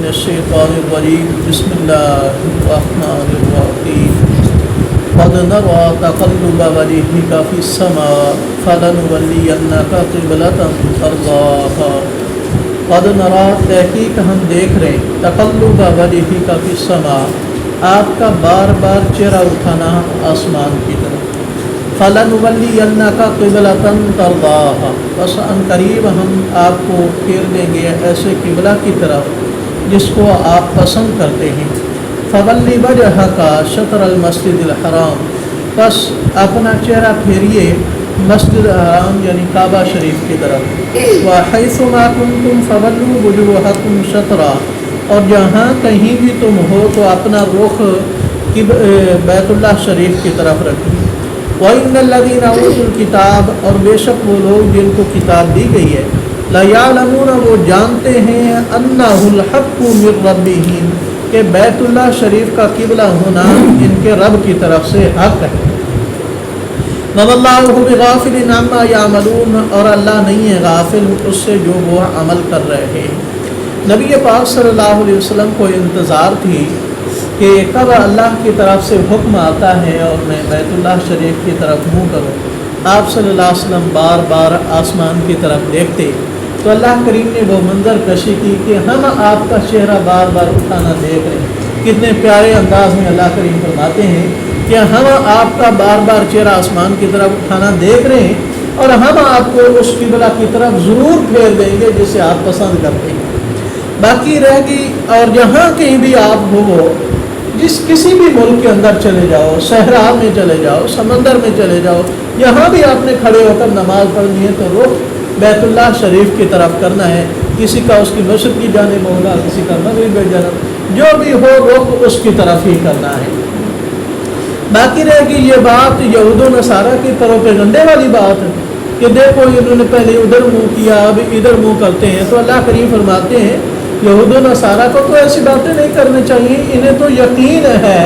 من الشیطان الرجیم بسم اللہ الرحمن الرحیم قد نرى تقلب وجهك في السماء فلنولينك قبلة ترضاها قد نرى تحقیق ہم دیکھ رہے ہیں تقلب وجهك في السماء آپ کا بار بار چہرہ اٹھانا آسمان کی طرف فَلَنُوَلِّيَنَّكَ قِبْلَةً تَرْضَاهَا بس ان قریب ہم آپ کو پھیر دیں گے ایسے قبلہ کی طرف جس کو آپ پسند کرتے ہیں فَوَلِّ وَجْهَكَ شَطْرَ الْمَسْجِدِ الْحَرَامِ بس اپنا چہرہ پھیریے مسجد حرام یعنی کعبہ شریف کی طرف وَحَيْثُ مَا كُنْتُمْ فَوَلُّوا وُجُوهَكُمْ شَطْرًا اور جہاں کہیں بھی تم ہو تو اپنا رخ بیت اللہ شریف کی طرف رکھیں وَإِنَّ الَّذِينَ أُوتُوا الْكِتَابَ اور بے شک وہ لوگ جن کو کتاب دی گئی ہے لَيَعْلَمُونَ وہ جانتے ہیں أَنَّهُ الْحَقُّ مِنْ رَبِّهِمْ کہ بیت اللہ شریف کا قبلہ ہونا ان کے رب کی طرف سے حق ہے وَمَا اللَّهُ بِغَافِلٍ عَمَّا يَعْمَلُونَ اور اللہ نہیں ہے غافل اس سے جو وہ عمل کر رہے ہیں نبی پاک صلی اللہ علیہ وسلم کو انتظار تھی کہ کب اللہ کی طرف سے حکم آتا ہے اور میں بیت اللہ شریف کی طرف منہ کروں آپ صلی اللہ علیہ وسلم بار بار آسمان کی طرف دیکھتے تو اللہ کریم نے وہ منظر کشی کی کہ ہم آپ کا چہرہ بار بار اٹھانا دیکھ رہے ہیں کتنے پیارے انداز میں اللہ کریم فرماتے ہیں کہ ہم آپ کا بار بار چہرہ آسمان کی طرف اٹھانا دیکھ رہے ہیں اور ہم آپ کو اس قبلہ کی طرف ضرور پھیر دیں گے جسے آپ پسند کرتے ہیں باقی رہ گئی اور جہاں کہیں بھی آپ ہو کسی بھی ملک کے اندر چلے جاؤ صحرا میں چلے جاؤ سمندر میں چلے جاؤ یہاں بھی آپ نے کھڑے ہو کر نماز پڑھنی ہے تو رخ بیت اللہ شریف کی طرف کرنا ہے کسی کا اس کی مشرق کی جانب ہوگا کسی کا مغرب کی جانب جو بھی ہو رخ اس کی طرف ہی کرنا ہے باقی رہے گی یہ بات یہود و نصارہ کی پروپیگنڈے والی بات ہے کہ دیکھو انہوں نے پہلے ادھر منہ کیا اب ادھر منہ کرتے ہیں تو اللہ کریم فرماتے ہیں یہود و نصارہ کو تو ایسی باتیں نہیں کرنی چاہیے انہیں تو یقین ہے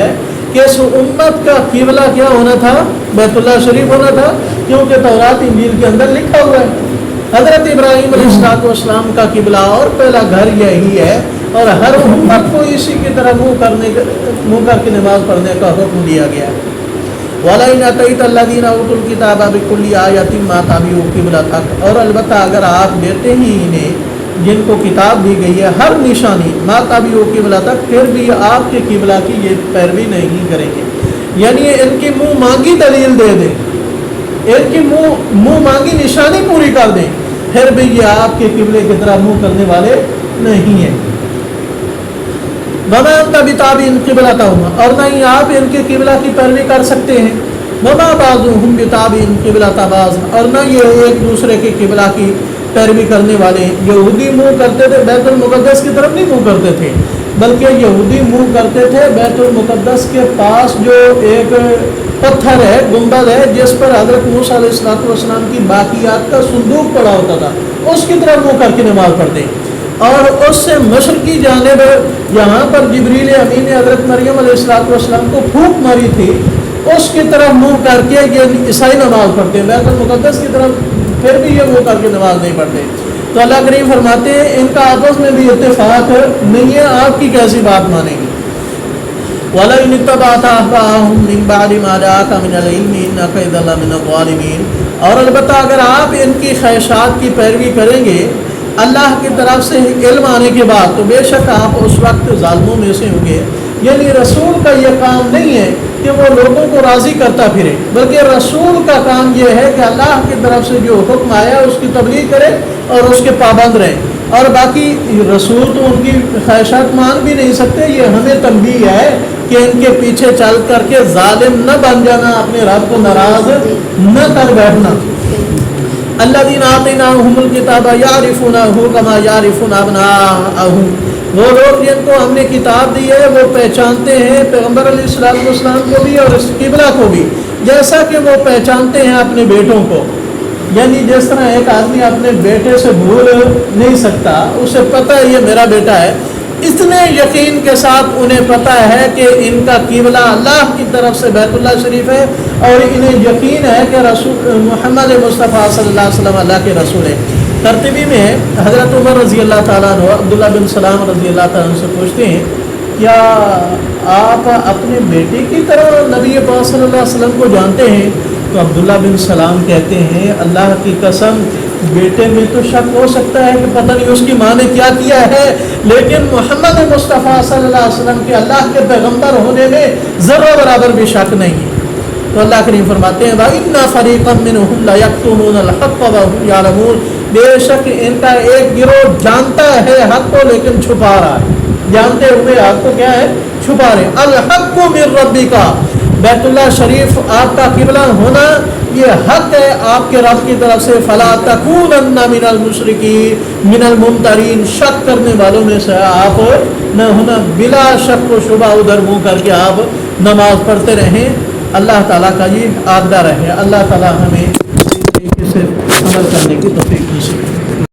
کہ اس امت کا قبلہ کیا ہونا تھا بیت اللہ شریف ہونا تھا کیونکہ تورات انجیل کے اندر لکھا ہوا ہے حضرت ابراہیم علیہ السلام کا قبلہ اور پہلا گھر یہی ہے اور ہر امت کو اسی کی طرح منہ کر کے نماز پڑھنے کا حکم دیا گیا ہے وَلَئِنْ أَتَيْتَ الَّذِينَ أُوتُوا الْكِتَابَ بِكُلِّ آيَةٍ مَا تَبِعُوا قِبْلَتَكَ اور البتہ اگر آپ دیتے ہی انہیں جن کو کتاب دی گئی ہے ہر نشانی ما تابعوا قبلتک پھر بھی آپ کے قبلہ کی یہ پیروی نہیں کریں گے یعنی ان کی منہ مانگی دلیل دے دیں ان کی منہ مانگی نشانی پوری کر دیں پھر بھی یہ آپ کے قبلے کی طرح منہ کرنے والے نہیں ہیں وما انت بتابع قبلتهم اور نہ ہی آپ ان کے قبلہ کی پیروی کر سکتے ہیں وما بعضهم بتابع قبلة بعض اور نہ یہ ایک دوسرے کے قبلہ کی پیروی کرنے والے یہودی منہ کرتے تھے بیت المقدس کی طرف نہیں منہ کرتے تھے بلکہ یہودی منہ کرتے تھے بیت المقدس کے پاس جو ایک پتھر ہے گنبد ہے جس پر حضرت موسیٰ علیہ السلام کی باقیات کا صندوق پڑا ہوتا تھا اس کی طرف منہ کر کے نماز پڑھتے اور اس سے مشرقی جانب یہاں پر جبریل امین نے حضرت مریم علیہ السلام کو پھونک ماری تھی اس کی طرف منہ کر کے یہ عیسائی نماز پڑھتے ہیں بیت المقدس کی طرف پھر بھی یہ منہ کر کے نماز نہیں پڑھتے تو اللہ کریم فرماتے ہیں ان کا آپس میں بھی اتفاق نہیں ہے آپ کی کیسی بات مانیں گے وَلَئِنِ اتَّبَعْتَ أَهْوَاءَهُمْ مِنْ بَعْدِ مَا جَاءَكَ مِنَ الْعِلْمِ إِنَّكَ إِذًا لَّمِنَ الظَّالِمِينَ اور البتہ اگر آپ ان کی خواہشات کی پیروی کریں گے اللہ کی طرف سے علم آنے کے بعد تو بے شک آپ اس وقت ظالموں میں سے ہوں گے یعنی رسول کا یہ کام نہیں ہے کہ وہ لوگوں کو راضی کرتا پھرے بلکہ رسول کا کام یہ ہے کہ اللہ کی طرف سے جو حکم آیا اس کی تبلیغ کرے اور اس کے پابند رہیں اور باقی رسول تو ان کی خواہشات مان بھی نہیں سکتے یہ ہمیں تنبیہ ہے کہ ان کے پیچھے چل کر کے ظالم نہ بن جانا اپنے رب کو ناراض نہ کر بیٹھنا الذین آتیناہم الکتاب یعرفونہ کما یعرفون ابناءہم وہ لوگ جن کو ہم نے کتاب دی ہے وہ پہچانتے ہیں پیغمبر علیہ السلام کو بھی اور اس قبلہ کو بھی جیسا کہ وہ پہچانتے ہیں اپنے بیٹوں کو یعنی جس طرح ایک آدمی اپنے بیٹے سے بھول نہیں سکتا اسے پتہ ہے یہ میرا بیٹا ہے اتنے یقین کے ساتھ انہیں پتہ ہے کہ ان کا قبلہ اللہ کی طرف سے بیت اللہ شریف ہے اور انہیں یقین ہے کہ رسول محمد مصطفیٰ صلی اللہ علیہ وسلم اللہ کے رسول ہے ترتیبی میں حضرت عمر رضی اللہ تعالیٰ عنہ عبداللہ بن سلام رضی اللہ تعالیٰ عنہ سے پوچھتے ہیں کیا آپ اپنے بیٹے کی طرح نبی پاک صلی اللہ علیہ وسلم کو جانتے ہیں؟ تو عبداللہ بن سلام کہتے ہیں اللہ کی قسم بیٹے میں تو شک ہو سکتا ہے کہ پتہ نہیں اس کی ماں نے کیا کیا ہے، لیکن محمد مصطفیٰ صلی اللہ علیہ وسلم کے اللہ کے پیغمبر ہونے میں ذرہ برابر بھی شک نہیں ہے۔ تو اللہ کریم فرماتے ہیں وَإِنَّ فَرِيقًا مِّنْهُمْ لَيَكْتُمُونَ الْحَقَّ وَهُمْ يَعْلَمُونَ، بے شک ان کا ایک گروہ جانتا ہے حق کو لیکن چھپا رہا ہے، جانتے ہوئے حق کو کیا ہے چھپا رہے۔ الحق من ربک، بیت اللہ شریف آپ کا قبلہ ہونا یہ حق ہے آپ کے رب کی طرف سے، فلا تکونن من المشرکین من الممترین، شک کرنے والوں میں سے آپ نہ ہونا، بلا شک و شبہ ادھر منہ کر کے آپ نماز پڑھتے رہیں۔ اللہ تعالیٰ کا یہ آدھا رہے، اللہ تعالیٰ ہمیں اس طریقے سے عمل کرنے کی توفیق نصیب